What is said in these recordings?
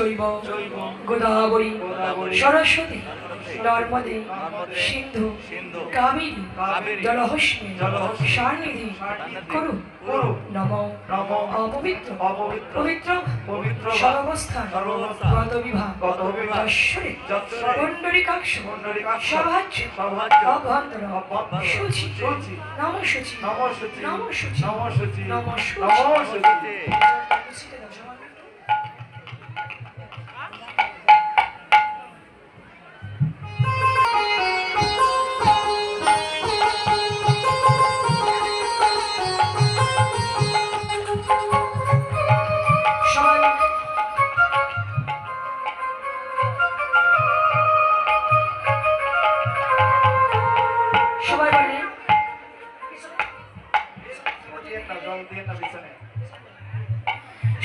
চৈব গোদাবরী সরস্বতী নর্মদে সিন্ধু কাবেরী জলহস্মী সান্নিধি কুরু নম অপবিত্র পবিত্র সর্বাবস্থান গত বিভাগ যশ্বরে পুণ্ডরীকাক্ষ সভাজ্য অভ্যন্তর শুচি নম শুচি নম শুচি নম শুচি।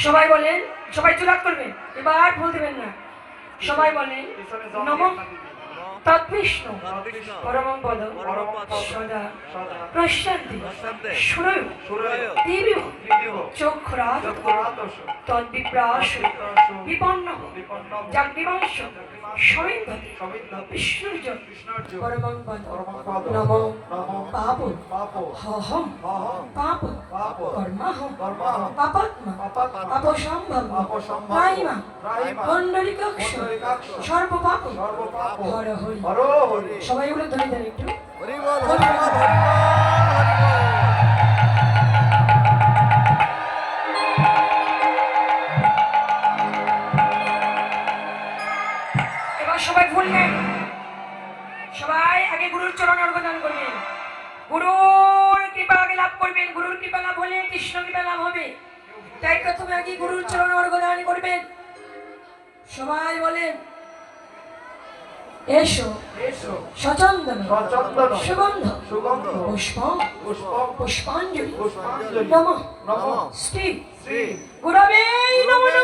সবাই বলেন, সবাই চুলাত করবেন, এবার ভুল দেবেন না। সবাই বলেন নমঃ তৎবিষ্ণু পরমং পদ সদা প্রশান্তি সুরয় দিব্য চক্ষুরাত তদ্বিপ্রাস বিপন্ন জাগ্নিবাংশ সমিন্ধতি বিষ্ণুর্য পরমং পদ নমঃ পাপ হহম পাপ কর্মহম পাপাত্মা পাপসম্ভব প্রাইমা পুণ্ডরীকাক্ষ সর্বপাপ হর হরি। সবাই বলে ধরে দেন একটু হরি বল হরি বল হরি বল। এবার সবাই ভুললেন, সবাই আগে গুরুর চরণে অর্ঘ্যদান করবেন, গুরুর কৃপা আগে লাভ করবেন। গুরুর কৃপা লাভ হলে কৃষ্ণ কৃপা লাভ হবে, তাই প্রথমে আগে গুরুর চরণে অর্ঘ্যদান করবেন। সবাই বলেন এসো সচন্দন সুগন্ধ পুষ্পাঞ্জলি নমঃ শ্রী গুরবে নমঃ।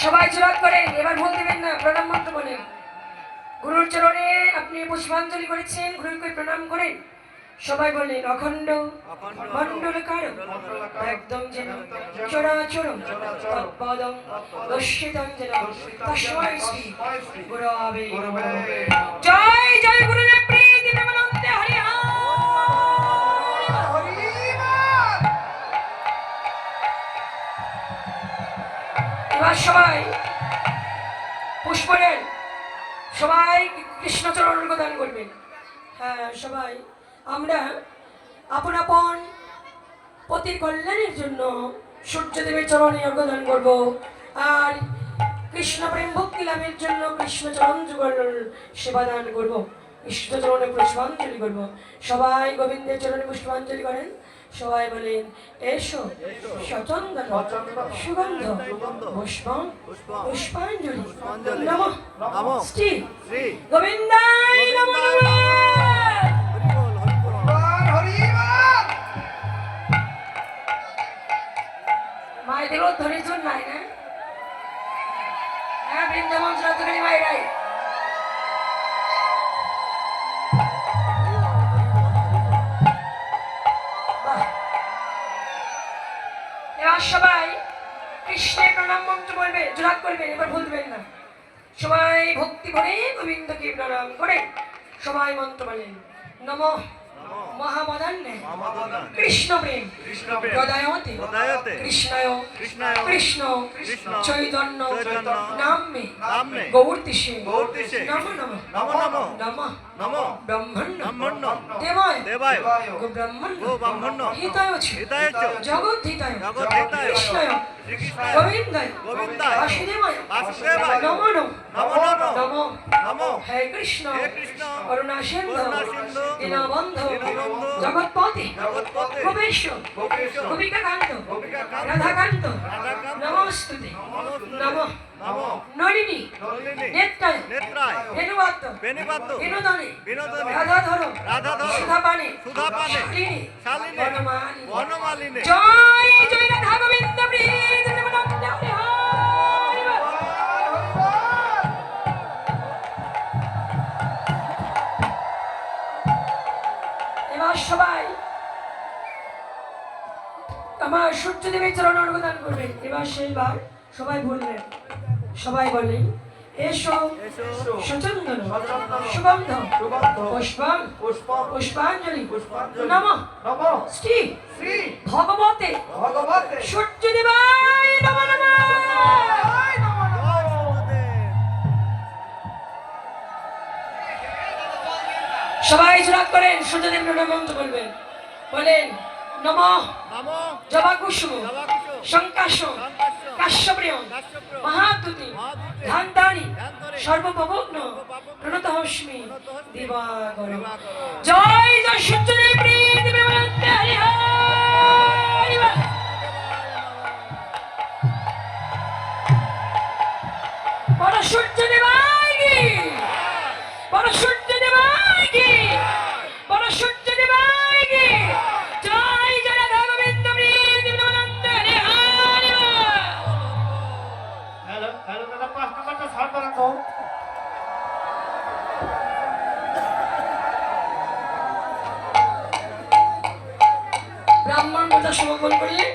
সবাই জোরাত করেন, এবার ভুল দেবেন না, প্রণাম মন্ত্র বলেন। গুরুর চরণে আপনি পুষ্পাঞ্জলি করেছেন, গুরুকে প্রণাম করেন। সবাই বলেন অখণ্ড মণ্ডলকার একদম যেন চরাচর তৎপদং দর্শিতং যেন তস্मै শ্রী গুরবে জয় জয় গুরুদেব প্রীতি প্রেমানন্দে হরি হরি। এবার সবাই পুষ্প নেন, সবাই কৃষ্ণচরণ অর্ঘ্যদান করবেন। হ্যাঁ সবাই আমরা আপন আপন পতির কল্যাণের জন্য সূর্যদেবের চরণে অর্ঘ্যদান করব, আর কৃষ্ণ প্রেম ভক্তি লাভের জন্য কৃষ্ণ চরণ যুগল সেবা দান করব, কৃষ্ণ চরণে পুষ্পাঞ্জলি করব। সবাই গোবিন্দের চরণে পুষ্পাঞ্জলি করেন। সবাই বলেন এসো সচন্দন সুগন্ধ পুষ্পাঞ্জলি নমঃ শ্রী গোবিন্দায় নমঃ। মায়েদের ধৈর্য নাই না? হ্যাঁ, বৃন্দাবন শ্রদ্ধা মায়েরাই এবার সবাই কৃষ্ণের প্রণাম মন্ত্র বলবে, জোরাত করবেন, এবার ভুলবেন না। সবাই ভক্তি ভরে গোবিন্দকে প্রণাম করে সবাই মন্ত্র বলেন নমঃ মহামদান্নে কৃষ্ণ প্রেম হৃদয়তে কৃষ্ণায় কৃষ্ণ চৈতন্য নামে গৌরতিষে নমঃ নমঃ নমঃ ব্রহ্মণ্য দেবায় গোব্রাহ্মণ্য হিতায় জগদ্ধিতায় কৃষ্ণায় গোবিন্দায় বাসুদেবায় নমো নমো হে কৃষ্ণ করুণা সিন্ধু দীনবন্ধু জগৎপতি গোপেশ গোপিকাকান্ত রাধাকান্ত নমস্তুতে নমঃ নলিনী নেত্রায় বেণুবাদ্য বিনোদনে রাধাধর সুধাপানে শালিনী বনমালিনী জয় জয় রাধা গোবিন্দ প্রিয় আমার সূর্যদেবের চরণ অনুদান করবেন। এবার সেইবার সবাই বললেন, সবাই বলেন এসো সচন্দন সুগন্ধ পুষ্পাঞ্জলি নমঃ শ্রী ভগবতে সূর্যদেবায় নমঃ নমঃ। সবাই জোড়া করেন সূর্যদেব মন্ত্র বলবেন, বলেন নমঃ জবাকুসুম শঙ্কাশম কাশ্যপ্রিয়ম মহাদ্যুতি ধান্তানি সর্বপবগ্ন প্রণতহস্মি দিবাকর। জয় জয় সূর্যদেব প্রিয় হরি হরি বল। বড় সূর্যদেবায় কি, বড় সূর্যদেবায় কি, বড় সূর্যদেবায় কি। জয় জয় রাধা গোবিন্দ প্রিয় হরি হরি বল। হ্যালো হ্যালো দাদা 5 নম্বরটা সার্ভ রাখো। ব্রাহ্মণ কথা সমাপন করলে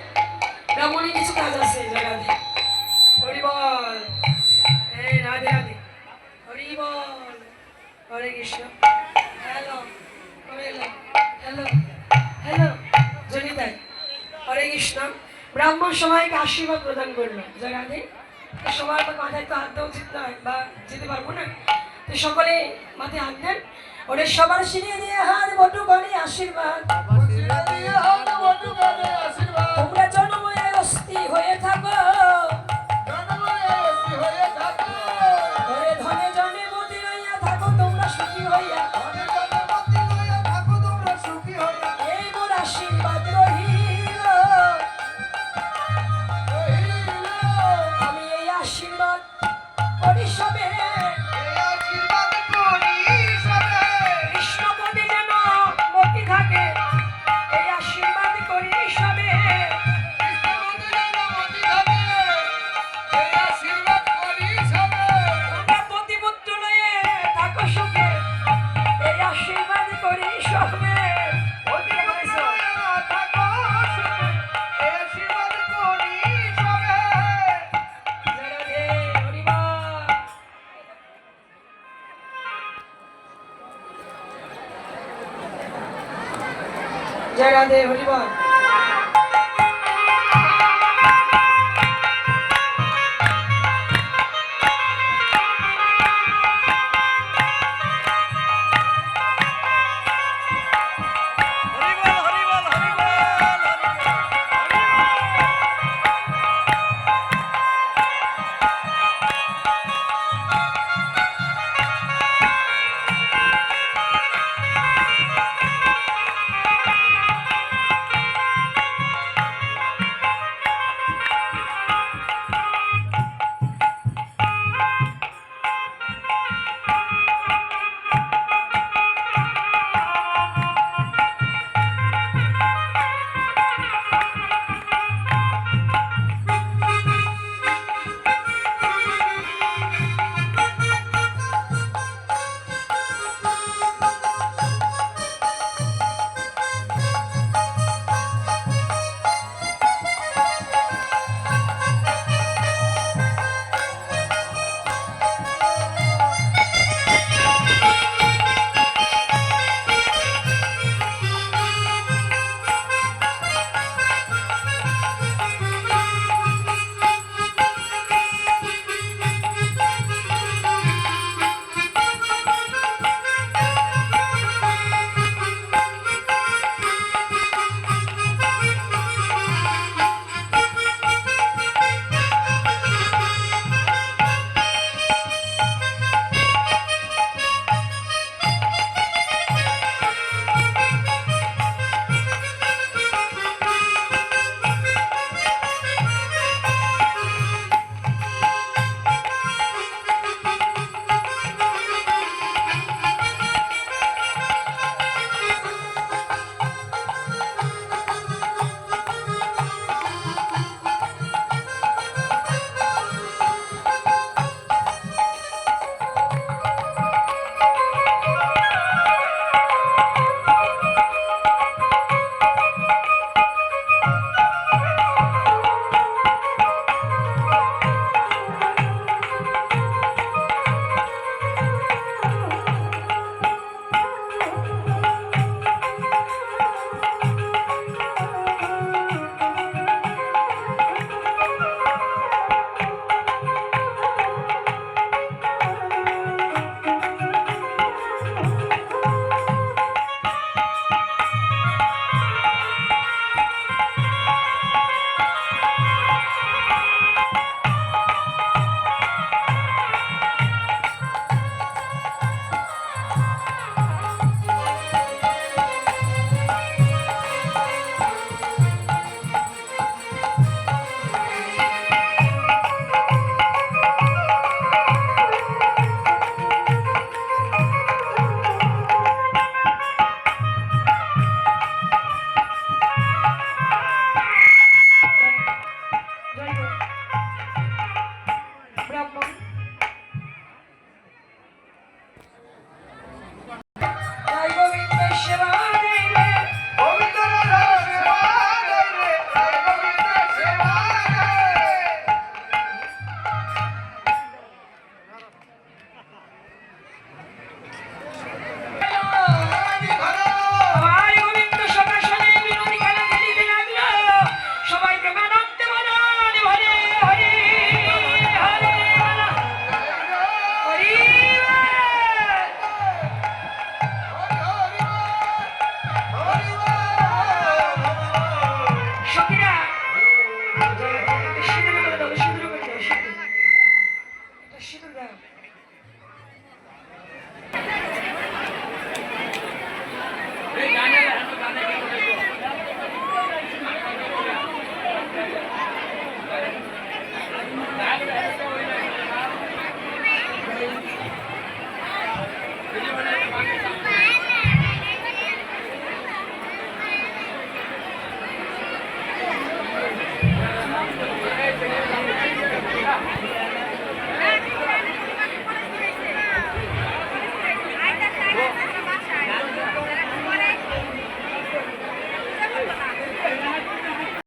ব্রাহ্মণের কিছু কাজ আছে জায়গাতে। হরি বল, এই রাধে রাধে, হরি বল, হরে কৃষ্ণ। হ্যালো হ্যালো হ্যালো জনিতাই, হরে কৃষ্ণ। ব্রাহ্মণ সবাইকে আশীর্বাদ প্রদান করলো জায়গাতে। সবার মাথায় তো হাত দেওয়া উচিত নয়, বা যেতে পারবো না, তো সকলে মাথায় হাত দেন। ওরে সবার সিঁড়িয়ে দিয়ে হাত বটু করে আশীর্বাদ। তোমরা জনময়ে অস্থি হয়ে থাকো, ওরে ধনে জনে মতি হইয়া থাকো, তোমরা সুখী হইয়া। এই মোর আশীর্বাদ রহিল, আমি এই আশীর্বাদ করি সবে। কৃষ্ণপদে যেন মতি থাকে, এই আশীর্বাদ করি সবে। তোমরা প্রতিপুত্র লয়ে থাকো সুখে, এই আশীর্বাদ করি সবে। রাধে হরি বল। জয় রাধে হরি বল।